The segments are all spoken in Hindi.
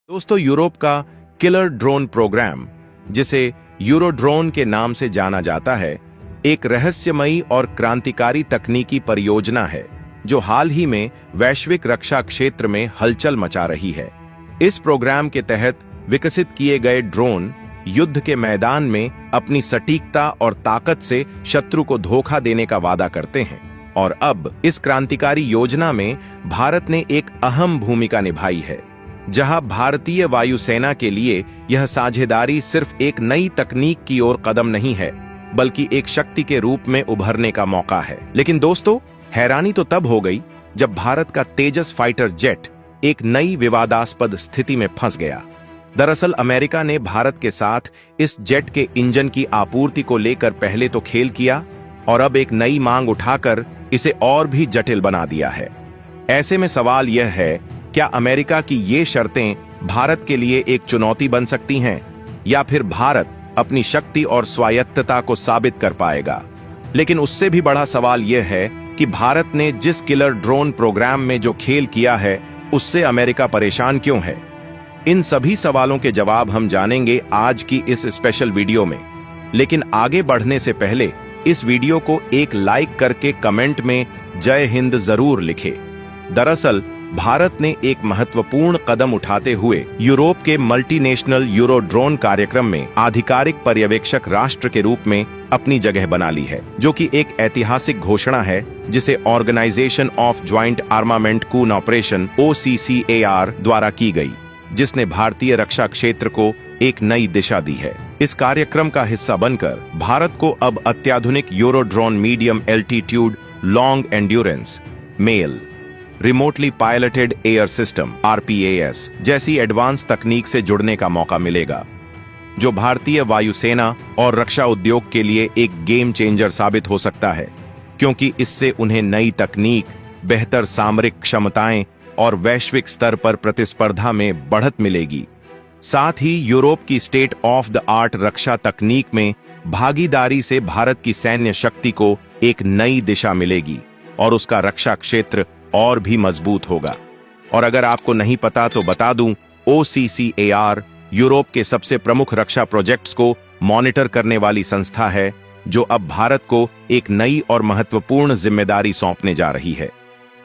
दोस्तों, यूरोप का किलर ड्रोन प्रोग्राम, जिसे यूरोड्रोन के नाम से जाना जाता है, एक रहस्यमयी और क्रांतिकारी तकनीकी परियोजना है जो हाल ही में वैश्विक रक्षा क्षेत्र में हलचल मचा रही है। इस प्रोग्राम के तहत विकसित किए गए ड्रोन युद्ध के मैदान में अपनी सटीकता और ताकत से शत्रु को धोखा देने का वादा करते हैं और अब इस क्रांतिकारी योजना में भारत ने एक अहम भूमिका निभाई है, जहां भारतीय वायुसेना के लिए यह साझेदारी सिर्फ एक नई तकनीक की ओर कदम नहीं है, बल्कि एक शक्ति के रूप में उभरने का मौका है। लेकिन दोस्तों, हैरानी तो तब हो गई जब भारत का तेजस फाइटर जेट एक नई विवादास्पद स्थिति में फंस गया। दरअसल अमेरिका ने भारत के साथ इस जेट के इंजन की आपूर्ति को लेकर पहले तो खेल किया और अब एक नई मांग उठाकर इसे और भी जटिल बना दिया है। ऐसे में सवाल यह है, क्या अमेरिका की ये शर्तें भारत के लिए एक चुनौती बन सकती हैं, या फिर भारत अपनी शक्ति और स्वायत्तता को साबित कर पाएगा? लेकिन उससे भी बड़ा सवाल यह है कि भारत ने जिस किलर ड्रोन प्रोग्राम में जो खेल किया है, उससे अमेरिका परेशान क्यों है? इन सभी सवालों के जवाब हम जानेंगे आज की इस स्पेशल वीडियो में। लेकिन आगे बढ़ने से पहले इस वीडियो को एक लाइक करके कमेंट में जय हिंद जरूर लिखें। दरअसल भारत ने एक महत्वपूर्ण कदम उठाते हुए यूरोप के मल्टीनेशनल यूरोड्रोन कार्यक्रम में आधिकारिक पर्यवेक्षक राष्ट्र के रूप में अपनी जगह बना ली है, जो कि एक ऐतिहासिक घोषणा है जिसे organisation of joint armament cooperation OCCAR द्वारा की गई, जिसने भारतीय रक्षा क्षेत्र को एक नई दिशा दी है। इस कार्यक्रम का हिस्सा बनकर भारत को अब अत्याधुनिक Eurodrone medium altitude long endurance male remotely piloted air system RPAS जैसी एडवांस तकनीक से जुड़ने का मौका मिलेगा, जो भारतीय वायुसेना और रक्षा उद्योग के लिए एक गेम चेंजर साबित हो सकता है, क्योंकि इससे उन्हें नई तकनीक, बेहतर सामरिक क्षमताएं और वैश्विक स्तर पर प्रतिस्पर्धा में बढ़त मिलेगी। साथ ही यूरोप की स्टेट ऑफ द आर्ट रक्षा तकनीक में भागीदारी से भारत की सैन्य शक्ति को एक नई दिशा मिलेगी और उसका रक्षा क्षेत्र और भी मजबूत होगा। और अगर आपको नहीं पता तो बता दूं, OCCAR यूरोप के सबसे प्रमुख रक्षा प्रोजेक्ट्स को मॉनिटर करने वाली संस्था है, जो अब भारत को एक नई और महत्वपूर्ण जिम्मेदारी सौंपने जा रही है।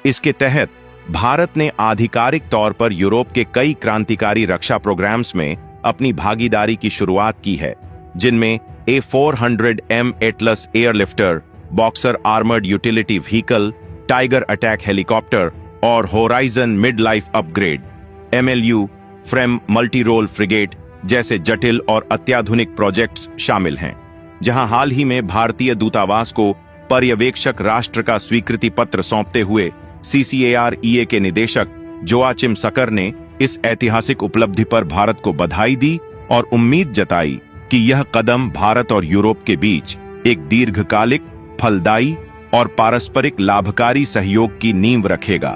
इसके तहत भारत ने आधिकारिक तौर पर यूरोप के कई क्रांतिकारी रक्षा प्रोग्राम्स में अपनी भागीदारी की शुरुआत की है, जिनमें A400M Atlas airlifter, Boxer armoured utility vehicle, Tiger attack helicopter और Horizon mid life upgrade MLU FREMM multi role frigate जैसे जटिल और अत्याधुनिक प्रोजेक्ट्स शामिल हैं। जहां हाल ही में भारतीय दूतावास को पर्यवेक्षक राष्ट्र का स्वीकृति पत्र सौंपते हुए CCAR-EA के निदेशक जोआचिम सकर ने इस ऐतिहासिक उपलब्धि पर भारत को बधाई दी और उम्मीद जताई कि यह कदम भारत और यूरोप के बीच एक दीर्घकालिक, फलदायी और पारस्परिक लाभकारी सहयोग की नींव रखेगा।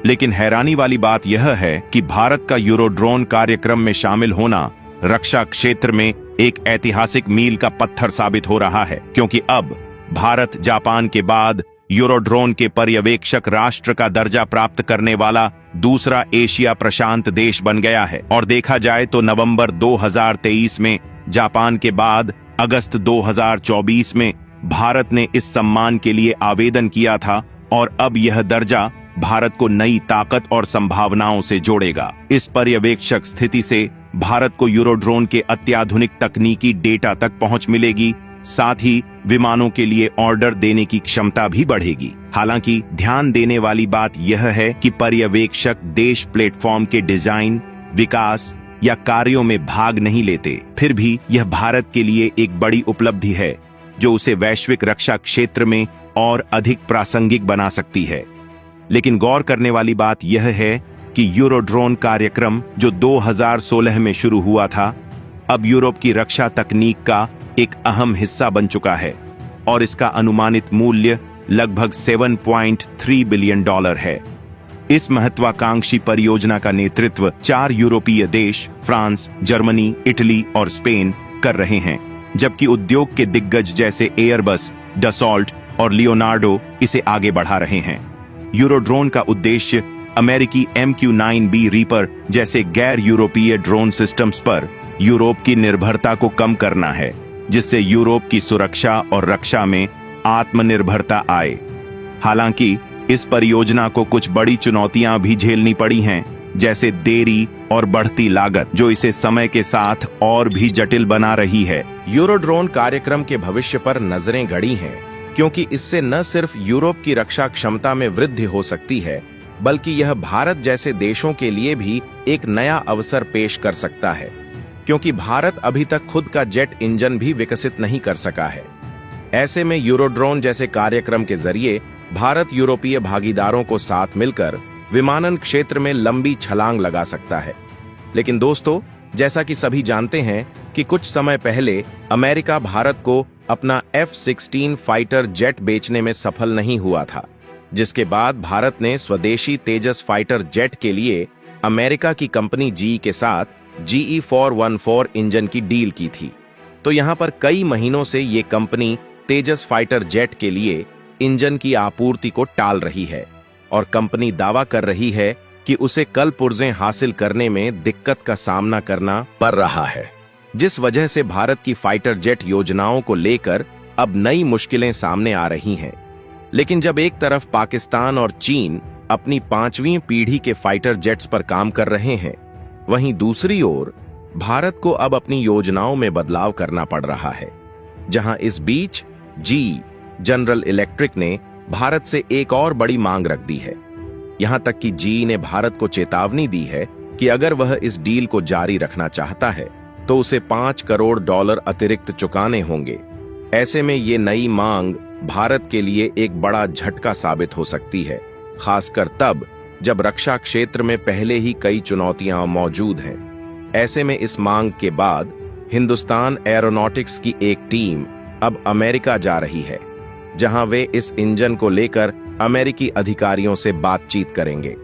लेकिन हैरानी वाली बात यह है कि भारत का यूरोड्रोन कार्यक्रम में शामिल होना रक्षा क्षेत्र में एक ऐतिहासिक मील का पत्थर साबित हो रहा है, क्योंकि अब भारत जापान के बाद यूरोड्रोन के पर्यवेक्षक राष्ट्र का दर्जा प्राप्त करने वाला दूसरा एशिया प्रशांत देश बन गया है। और देखा जाए तो नवंबर 2023 में जापान के बाद अगस्त 2024 में भारत ने इस सम्मान के लिए आवेदन किया था और अब यह दर्जा भारत को नई ताकत और संभावनाओं से जोड़ेगा। इस पर्यवेक्षक स्थिति से भारत को यूरोड्रोन के अत्याधुनिक तकनीकी डेटा तक पहुंच मिलेगी, साथ ही विमानों के लिए ऑर्डर देने की क्षमता भी बढ़ेगी। हालांकि ध्यान देने वाली बात यह है कि पर्यवेक्षक देश प्लेटफॉर्म के डिजाइन, विकास या कार्यों में भाग नहीं लेते। फिर भी यह भारत के लिए एक बड़ी उपलब्धि है, जो उसे वैश्विक रक्षा क्षेत्र में और अधिक प्रासंगिक बना सकती है। लेकिन गौर करने वाली बात यह है कि यूरोड्रोन कार्यक्रम, जो 2016 में शुरू हुआ था, अब यूरोप की रक्षा तकनीक का एक अहम हिस्सा बन चुका है और इसका अनुमानित मूल्य लगभग $7.3 बिलियन है। इस महत्वाकांक्षी परियोजना का नेतृत्व 4 यूरोपीय देश फ्रांस, जर्मनी, इटली और स्पेन कर रहे हैं, जबकि उद्योग के दिग्गज जैसे एयरबस, डसॉल्ट और लियोनार्डो इसे आगे बढ़ा रहे हैं। यूरोड्रोन का उद्देश्य अमेरिकी MQ-9B रीपर जैसे गैर यूरोपीय ड्रोन सिस्टम्स पर यूरोप की निर्भरता को कम करना है, जिससे यूरोप की सुरक्षा और रक्षा में आत्मनिर्भरता आए। हालांकि इस परियोजना को कुछ बड़ी चुनौतियां भी झेलनी पड़ी हैं, जैसे देरी और बढ़ती लागत, जो इसे समय के साथ और भी जटिल बना रही है। यूरोड्रोन कार्यक्रम के भविष्य पर नजरें गड़ी हैं, क्योंकि इससे न सिर्फ यूरोप की रक्षा क्षमता में वृद्धि हो सकती है, बल्कि यह भारत जैसे देशों के लिए भी एक नया अवसर पेश कर सकता है, क्योंकि भारत अभी तक खुद का जेट इंजन भी विकसित नहीं कर सका है। ऐसे में यूरोड्रोन जैसे कार्यक्रम के जरिए भारत यूरोपीय भागीदारों को साथ मिलकर विमानन क्षेत्र में लंबी छलांग लगा सकता है। लेकिन दोस्तों, जैसा कि सभी जानते हैं कि कुछ समय पहले अमेरिका भारत को अपना F-16 फाइटर जेट बेचने में सफल नहीं हुआ था, जिसके बाद भारत ने स्वदेशी तेजस फाइटर जेट के लिए अमेरिका की कंपनी GE के साथ GE414 इंजन की डील की थी। तो यहां पर कई महीनों से ये कंपनी तेजस फाइटर जेट के लिए इंजन की आपूर्ति को टाल रही है और कंपनी दावा कर रही है कि उसे कल पुर्जे हासिल करने में दिक्कत का सामना करना पड़ रहा है, जिस वजह से भारत की फाइटर जेट योजनाओं को लेकर अब नई मुश्किलें सामने आ रही हैं। लेकिन जब एक तरफ पाकिस्तान और चीन अपनी 5वीं पीढ़ी के फाइटर जेट्स पर काम कर रहे हैं, वहीं दूसरी ओर भारत को अब अपनी योजनाओं में बदलाव करना पड़ रहा है। जहां इस बीच GE जनरल इलेक्ट्रिक ने भारत से एक और बड़ी मांग रख दी है। यहां तक कि GE ने भारत को चेतावनी दी है कि अगर वह इस डील को जारी रखना चाहता है तो उसे $5 करोड़ अतिरिक्त चुकाने होंगे। ऐसे में ये नई मांग भारत के लिए एक बड़ा झटका साबित हो सकती है, खासकर तब जब रक्षा क्षेत्र में पहले ही कई चुनौतियां मौजूद हैं। ऐसे में इस मांग के बाद हिंदुस्तान एरोनॉटिक्स की एक टीम अब अमेरिका जा रही है, जहां वे इस इंजन को लेकर अमेरिकी अधिकारियों से बातचीत करेंगे।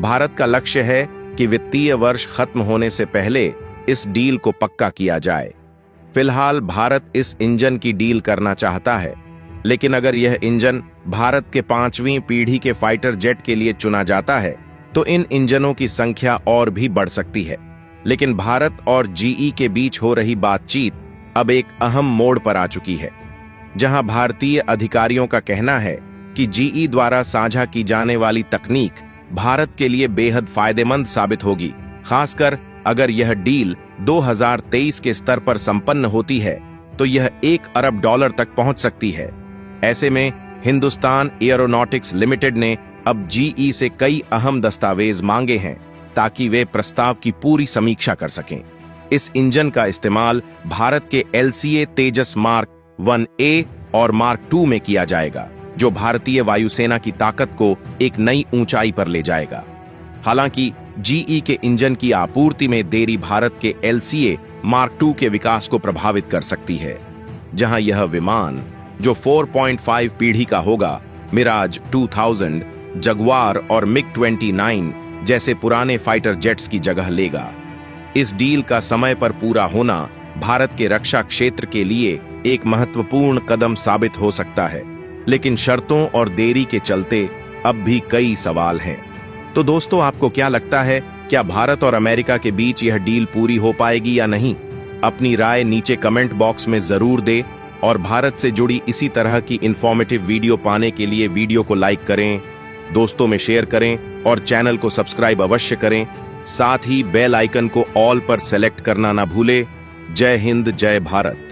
भारत का लक्ष्य है कि वित्तीय वर्ष खत्म होने से पहले इस डील को पक्का किया जाए। फिलहाल भारत इस इंजन की डील करना चाहता है, लेकिन अगर यह इंजन भारत के 5वीं पीढ़ी के फाइटर जेट के लिए चुना जाता है तो इन इंजनों की संख्या और भी बढ़ सकती है। लेकिन भारत और GE के बीच हो रही बातचीत अब एक अहम मोड़ पर आ चुकी है, जहां भारतीय अधिकारियों का कहना है कि GE द्वारा साझा की जाने वाली तकनीक भारत के लिए बेहद फायदेमंद साबित होगी, खासकर अगर यह डील 2023 के स्तर पर संपन्न होती है तो यह $1 अरब तक पहुंच सकती है। ऐसे में हिंदुस्तान एरोनॉटिक्स लिमिटेड ने अब GE से कई अहम दस्तावेज मांगे हैं ताकि वे प्रस्ताव की पूरी समीक्षा कर सकें। इस इंजन का इस्तेमाल भारत के LCA तेजस मार्क 1A और मार्क 2 में किया जाएगा, जो भारतीय वायुसेना की ताकत को एक नई ऊंचाई पर ले जाएगा। हालांकि GE के इंजन की आपूर्ति में देरी भारत के LCA मार्क 2 के विकास को प्रभावित कर सकती है, जहां यह विमान जो 4.5 पीढ़ी का होगा, मिराज 2000, जगुआर और MiG-29 जैसे पुराने फाइटर जेट्स की जगह लेगा। इस डील का समय पर पूरा होना भारत के रक्षा क्षेत्र के लिए एक महत्वपूर्ण कदम साबित हो सकता है, लेकिन शर्तों और देरी के चलते अब भी कई सवाल हैं। तो दोस्तों, आपको क्या लगता है, क्या भारत और अमेरिका के बीच यह डील पूरी हो पाएगी या नहीं? अपनी राय नीचे कमेंट बॉक्स में जरूर दे और भारत से जुड़ी इसी तरह की इंफॉर्मेटिव वीडियो पाने के लिए वीडियो को लाइक करें, दोस्तों में शेयर करें और चैनल को सब्सक्राइब अवश्य करें। साथ ही बेल आइकन को ऑल पर सेलेक्ट करना ना भूले। जय हिंद, जय भारत।